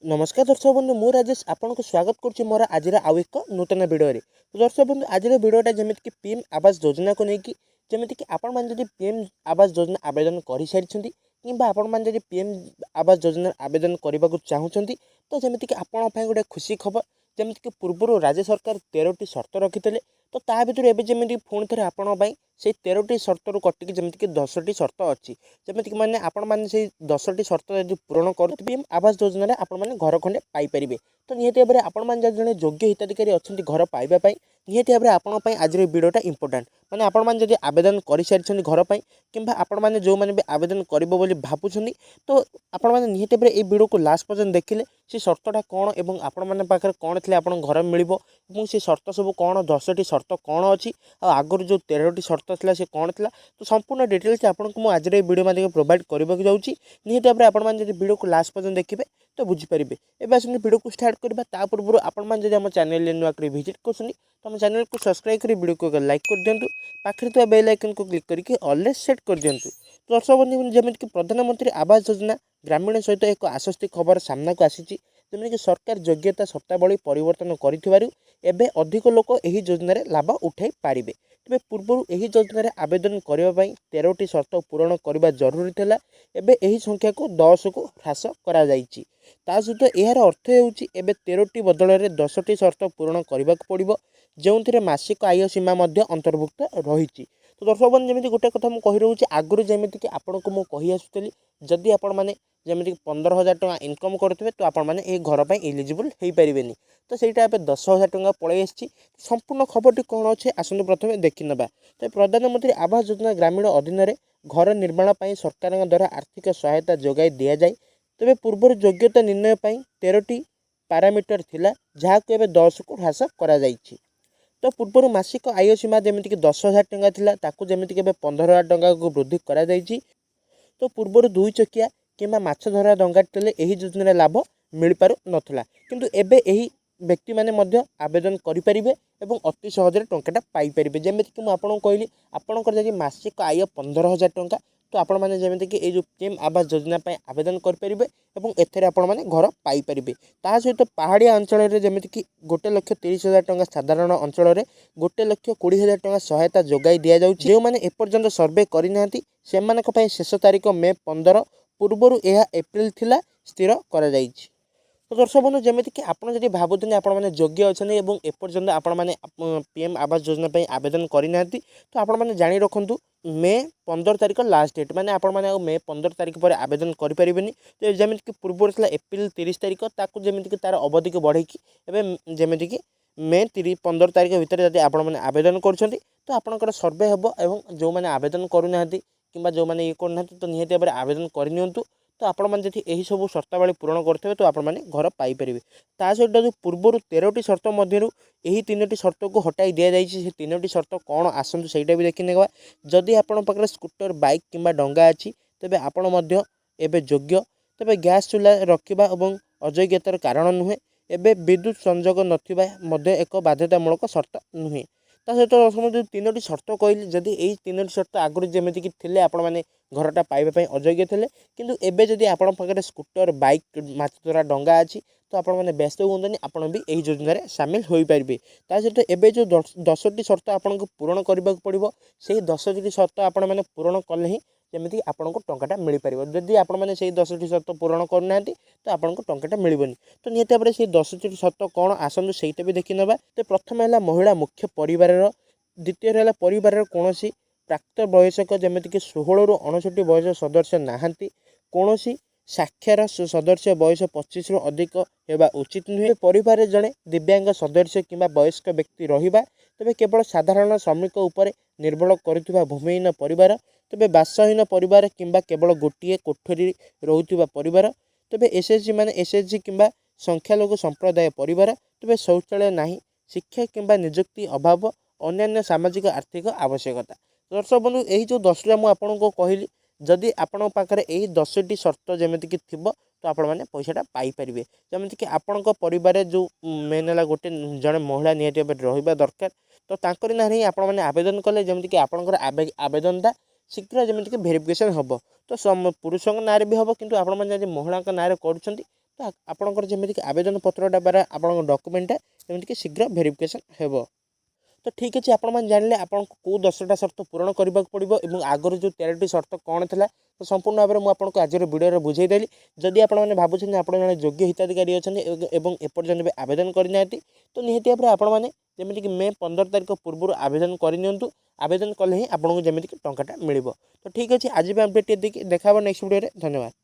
नमस्कार दर्शक बंधु मु राजेश आपन को स्वागत करुच्ची मोर आज आउ एक नूतन वीडियो रे। तो दर्शक बंधु आज वीडियोटा जमीक कि पीएम आवास योजना को लेकिन जमीक कि आपण मैंने पीएम आवास योजना आवेदन कर सारी कि आपण मैंने पीएम आवास योजना आवेदन करने को चाहूँगी तो जमीक कि आपण गोटे खुशी खबर जमीक कि पूर्व राज्य सरकार 13टी शर्त रखी तो ता भर एवं पुणी थे आपण से 13टी शर्त रू कटिक जमीक कि 10टी शर्त अच्छी जमीक मैंने आपण मैंने से 10टी शर्त यदि पूरण कर पीएम आवास योजना आपण मैंने घर खंडे पाइपर तो निहती भाव में आपण मैंने जड़े योग्य हिताधिकारी अच्छा घर पाइबा निहती भाव में आपण आज वीडियोटा इंपोर्टाट मैंने आपण मैंने जब आवेदन कर सारी घर पर कि आपण मैंने जो मैंने भी आवेदन कर भावुं तो आपण मैंने निहती भाव में वीडियो को लास्ट पर्यटन देखिले से शर्तटा कौन और आपण मैंने पाखे कौन थे आप घर मिल से शर्त सब कौन 10टी शर्त कौन अच्छी आगुरी जो 13टी शर्त था से कौन था तो संपूर्ण डिटेल्स आपको आज वीडियो माध्यम प्रोवाइड करने जाऊँगी निहती भाव में आप वीडियो को लास्ट पर्यटन देखिए तो बुझीपारे एवं आसते वीडियो को स्टार्ट करवा ता पूर्व आपण आम चैनल नुआ कर विजिट कर आम चैनल को सब्सक्राइब कर वीडियो को लाइक कर दिंतु पाखे तो बेल आइकन को क्लिक करके ऑल सेट कर दिंतु। दर्शक बंधु जमीन कि प्रधानमंत्री आवास योजना ग्रामीण सहित एक आश्वस्ति खबर सामना को आसी जमीन कि सरकार योग्यता शर्तावली परिवर्तन करिथिबारु एबे अधिक लोक एही योजनार लाभ उठाई पारिबे। तेबे पूर्व एही योजनार आवेदन करने 13टी शर्त पूरण करने जरूरी थिला एबे एही संख्या को 10 को ह्रास करा जायछि। ता सहित यार अर्थ होउछि एबे 13टी बदल में 10टी शर्त पूरण करने पड़ो जो मासिक आय सीमा अंतर्भुक्त रही। तो दर्शक बंधु जमी गोटे कथा मुझे कही रोचे आगुरी जमीक कि आपन को मुझे आसुली जदि आपण मैंने जमीक 15,000 टଙ୍କା इनकम करुवे तो आपण मैंने घर पर एलिजिबल हो पारे तो सहीटा ए 10,000 टଙ୍କା पलि आसी संपूर्ण खबरटी कौन अच्छे आसतु प्रथम देखी ना। तो प्रधानमंत्री आवास योजना ग्रामीण अधीन घर निर्माण सरकार द्वारा आर्थिक सहायता जोगाई दि जाए तेरे पूर्व योग्यता निर्णय 13टी पारामीटर थिला जहाक एबे 10 को ह्रास करा जायछि। तो पूर्व मासिक आय सीमा जमीक 10,000 टଙ୍କା थिला ताकू जमीक 15,000 टଙ୍କା को वृद्धि करा जायछि। तो पूर्व 2 चकिया किंबा माछ धरा डंगा टेले एही योजनार लाभ मिल पारु नथला किंतु एबे एही व्यक्ति माने मध्य आवेदन करिपारिबे एवं अति सहज टंकाटा पाई परिबे। जेमिति कि आपन कहली आपनकर जदि मासिक आय 15,000 टଙ୍କା तो आपण माने जेमिति कि ए जो पीएम आवास योजना पे आवेदन करिपारिबे एवं एथरे आपण माने घर पाई परिबे। ता सहित पहाड़िया अंचल रे जेमिति कि 1,30,000 टଙ୍କା साधारण अंचल रे 1,20,000 टଙ୍କା सहायता जोगाई दिया जाउछि। जे माने एपर्यंत सर्वे करि नांती सेमानक पय शेष तारीख मे 15 पूर्वर यह एप्रिल थिला स्थिर करा जाइछि। तो दर्शक बंधु जमीक कि आपड़ जब भावुँ आपण मैंने योग्य अच्छा और एपर्यंत आपण मैंने पीएम आवास योजना आवेदन करना तो आपण मैंने जाणी रखु मे 15 तारीख लास्ट डेट माने आपण मैंने मे 15 तारीख पर आवेदन करें तो जमीक कि पूर्व एप्रिल 30 तारीख ताकू जमीक कि तार अवधि को बढ़े जमीक कि मे 15 तारीख भितर जब आपण मैंने आवेदन कर तो आपंकर सर्वे हम और जो मैंने आवेदन करूना कि जो मैंने ये करना तो निहती भाव में आवेदन करनी तो आपण मैंने जब यही सब शर्तावली पूरण करेंगे तो आपण मैंने घर पाइपर। ता सहित जो पूर्व 13टी शर्त मध्य यही 3टी शर्त को हटाई दि जाए 3टी शर्त कौन आसतु सहीटा भी देखी नेगा। जदि आपण पाखे स्कूटर बाइक किंबा डंगा अच्छी तेबे आपण मध्य एबे योग्य तेबे गैस चूल्हा रखा और अयोग्यतार कारण नुहे एबे विद्युत संजोग नथिबा मध्य एक बाध्यतामूलक शर्त नुहे। ता सहित जो 3टी शर्त कहली जदि यही 3टी शर्त आगुरी जमीक कि थे आपण मैंने घरटा पाइबा अयोग्य थे किंतु एबे जदि आपण पाखे स्कूटर बाइक माछ धरा डंगा अच्छी तो आपण मैंने व्यस्त हुए आपण भी यही योजन सामिल हो पारे। ता सहित एबे जो 10टी शर्त आपन को पूरण करने को पड़ो से 10टी शर्त आपण मैंने पूरण कले ही जमीक आपन को टंकाटा मिल पार। जदि आपण मैंने से 10टी शर्त पूरण करना तो आपन को टंकाटा मिलबनी तो निहती भाव से 10टी शर्त कौन आसतु सहीटा भी देखी ना। तो प्रथम है महिला मुख्य परिवार द्वितीय है परिवार कौन प्राप्त वयस्क जमीक कि 16 ରୁ 59 बयस सदस्य नहांती कौन साक्षर सदस्य बयस 25 ରୁ अधिक होगा उचित नुहे। परिवार जड़े दिव्यांग सदस्य किंबा वयस्क व्यक्ति रहिबा तेबे केवल साधारण श्रमिक उपर निर्भर करुवा भूमिहीन परिवार तेबे बासहीन परिवार किंबा केवल गोटे कोठरी रोहुवा परिवार तेबे एसएचजी माने एसएचजी किंबा संख्यालघु संप्रदाय परिवार तेबे शौचालय नहीं शिक्षा किंबा नियुक्ति अभाव अन्य सामाजिक आर्थिक आवश्यकता। दर्शक बंधु यही जो 10टा मुझे कहली जदि आपण पाखे यही 10टी शर्त जमीक कि थी तो आपण मैंने पैसाटा पाइपर। जमीक कि आपण परिवार जो मेन है गोटे जड़े महिला निहती रहा दरकार तो तांकरी ना ही आपण मैंने आवेदन कले जमीक कि आपणकर आवेदनटा शीघ्र जमीक कि भेरिफिकेसन हम तो पुरुषों ना भी हम किंतु आपण मैंने महिला ना करुँच तो आपणकर जमीक आवेदन पत्रटा द्वारा आपण डॉक्यूमेंटा जमीक शीघ्र वेरिफिकेशन हेबो। तो ठीक अच्छे आपण मैंने जानले आपको कौ 10टा शर्त पूरण करने पड़ो और आगर जो 13टी शर्त कौन था तो संपूर्ण भाव में मुझे आज भिडियो बुझेदेली। जदि आपने भावुं आप जन योग्य हिताधिकारी अच्छा एपर्यंत भी आवेदन करना तो निहती भाव में आपने जमीक मे 15 तारीख पूर्व आवेदन करनी आवेदन कले ही आपको जमीक टंकाटा मिल। तो ठीक अच्छे आज भी अपडेट देखा नेक्स्ट वीडियो। धन्यवाद।